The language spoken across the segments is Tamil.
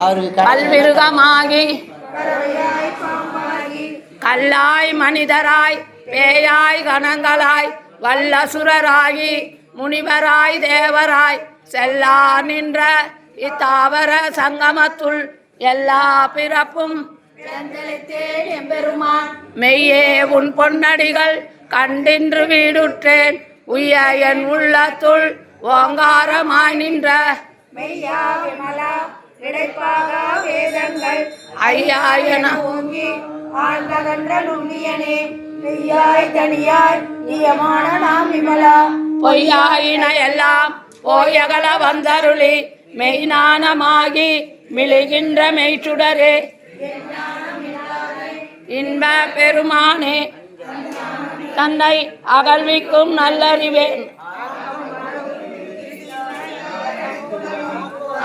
கல்விருகமாகி கல்லாய் மனிதராய் பேயாய் கணங்களாய் வல்லசுரராகி முனிவராய் தேவராய் செல்லா நின்ற இத்தாவர சங்கமத்துள் எல்லா பிறப்பும் மெய்யே உன் பொன்னடிகள் கண்டின்று வீடுற்றேன் உய்ய என் உள்ளத்துள் ஓங்காரமாய் நின்ற மெய்யா விமலா கிடைப்பாக வேதங்கள் ஐயா என ஓங்கி ஆழ்ந்தகன்ற நுண்ணியனே மெய்யாய் தனியாய் நியமான நாம் விமலா பொய்யாயின எல்லாம் போயகல வந்தருளி மெய்ஞானமாகி மிளிகின்ற மெய்ச்சுடரே இன்ப பெருமானே தன்னை அகழ்விக்கும் நல்லறிவேன்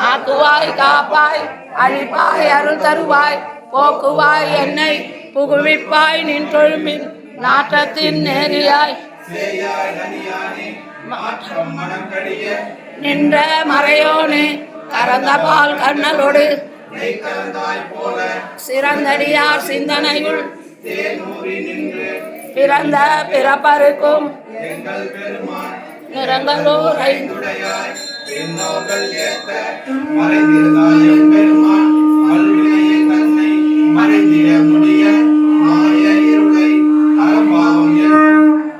ஆக்குவாய் காப்பாய் அழிப்பாய் அருள் தருவாய் போக்குவாய் என்னை புகுவிப்பாய் நின் தொழுமின் நாற்றத்தின் நேரியாய் நின்ற மறையோனே கறந்த பால் கண்ணலோடு சிறந்தடியார் சிந்தனையுள் பிறந்த பிறப்பருக்கும் நிறங்களோரை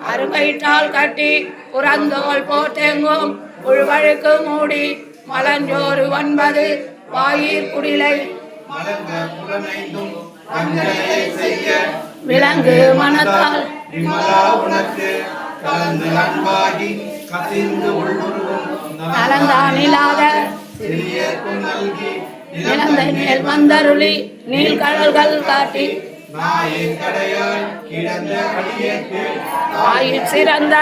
அருகயிற்றால் கட்டி புறந்தோல் போட்டெங்கும் உள்வழுக்கு மூடி மலஞ்சோறு 9 வாயிற் குடிலை விலங்கு மனத்தால் நலந்தானில்லாத நிலந்தை மேல் வந்தருளி நீள்கடல்கள் காட்டி ஆயிற் சிறந்த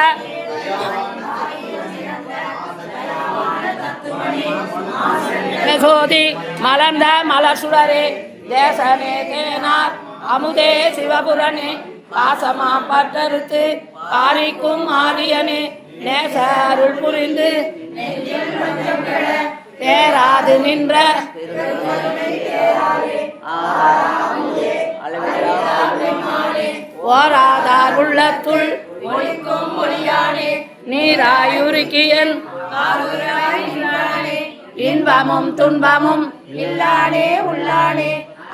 சோதி மலர்ந்த மலசுடரே தேசனே தேனார் அமுதே சிவபுரனே பாசமா பட்டறுத்து பாரிக்கும் ஆரியனே நேச அருள் புரிந்து தேராது நின்ற ஓராதார் உள்ளத்துள் நீராயுருக்கியல் இன்பமும் துன்பமும் இல்லானே உள்ளானே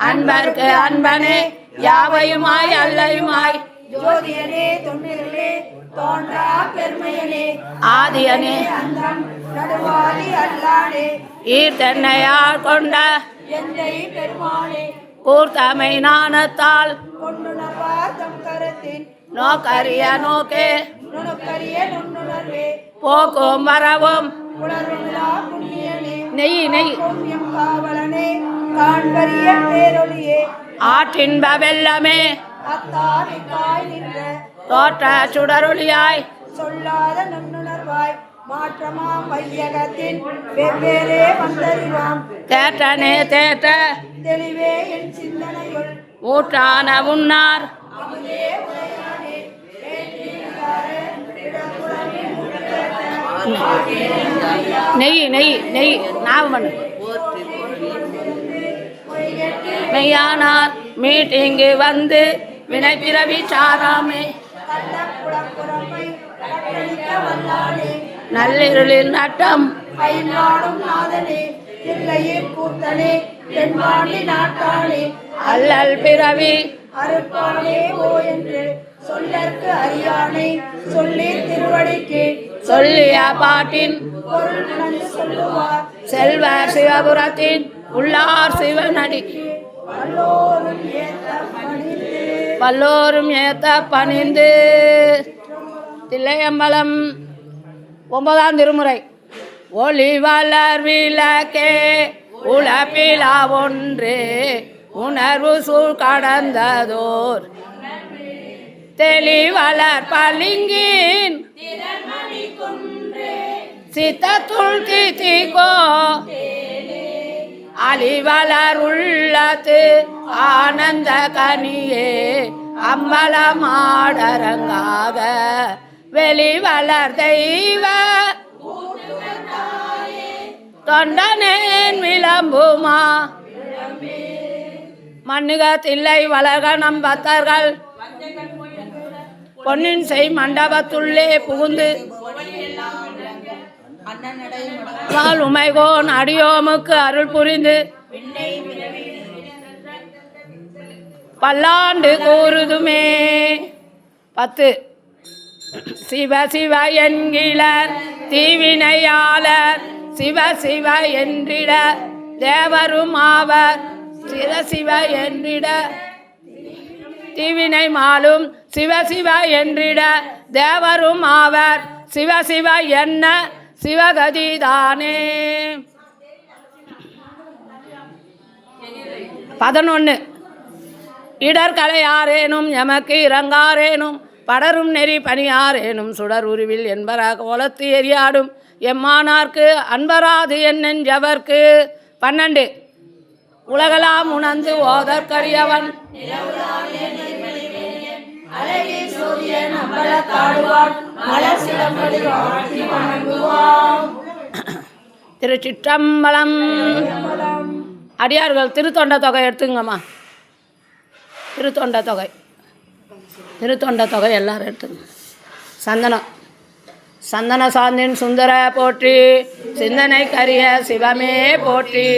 அன்பர்க்கு அன்பனே யாவையுமாய் அல்லையுமாய் ஜோதியனே தொன்னிலே தோன்றா பெருமையனே ஆதியனே அந்தம் நடுவாதி அல்லானே ஈர்த்தன்னையார் கொண்ட எந்தை பெருமானே கூர்த்தமை ஞானத்தால் கொண்டுணர்வார் தம் கரத்தின் நோக்கரிய நோக்கே நுணுக்கரிய நுண்ணுணர்வே போக்கும் வரவும் உணர்வுள்ளா புண்ணியனே நெய் நெய் காவலனே காண்பரிய பேரொளியே ஆற்றின்ப வெள்ளமே அத்தாரிக்காய் நின்ற தோற்ற சுடரொளியாய் சொல்லாத நுண்ணுணர்வாய் மாற்றமாம் வையகத்தின் வெவ்வேறே வந்தறிவாம் தேற்றனே தேற்ற தெளிவே என் சிந்தனையுள் ஊற்றான உன்னார் நெய் நெய் நெய் ஞாபகம் மெய்யானார் மீட்டிங்கு வந்து வினை பிறவி சாராமே நள்ளிருளில் நட்டம் அல்லல் பிறவி அருட்பானே ஓ என்று சொல்லற்கு அறியானை சொல்லி திருவடிக்கு சொல்லிய பாட்டின் சொல்லுவார் செல்வர் சிவபுரத்தின் உள்ளார் சிவனடிக்கு பல்லோரும் ஏத்த பணிந்து. தில்லையம்பலம் 9ஆம் திருமுறை. ஒளி வளர் விளக்கே உலப்பிலா ஒன்று உணர்வு சூழ் கடந்ததோர் தெளிவளர் பளிங்கின் சித்தத்துள் திதிகோ அலிவளர் உள்ளத்து ஆனந்த கனியே அம்பலமாடரங்காக வெளிவளர் தெய்வ தொண்டனேன் விளம்புமா மண்ணுக தில்லை வளர்க நம் பக்தர்கள் பொன்னின் செய் மண்டபத்துள்ளே புகுந்து உமைகோன் அடியோமுக்கு அருள் புரிந்து பல்லாண்டு கூறுதுமே. 10 சிவ சிவ என்கிலர் தீவினையாளர் சிவ சிவ என்றிட தேவரும் ஆவர் சிவ சிவ என்றிட தீவினை மாலும் சிவ சிவ என்றிட தேவரும் ஆவர் சிவ சிவ என்ன சிவகதிதானே. 11 இடர்களையாரேனும் எமக்கு இறங்காரேனும் படரும் நெறி பணியாரேனும் சுடர் உருவில் என்பராக ஒலத்து எரியாடும் எம்மானார்க்கு அன்பராது என் நெஞ்சவர்க்கு. 12 உலகலாம் உணர்ந்து ஓதற்கரியவன் திருச்சிற்றம்பலம். அடியார்கள் திருத்தொண்ட தொகை எடுத்துங்கம்மா. திருத்தொண்ட தொகை எல்லாரும் எடுத்துங்க. சந்தன சாந்தின் சுந்தர போற்றி சிந்தனை கரிய சிவமே போற்றி.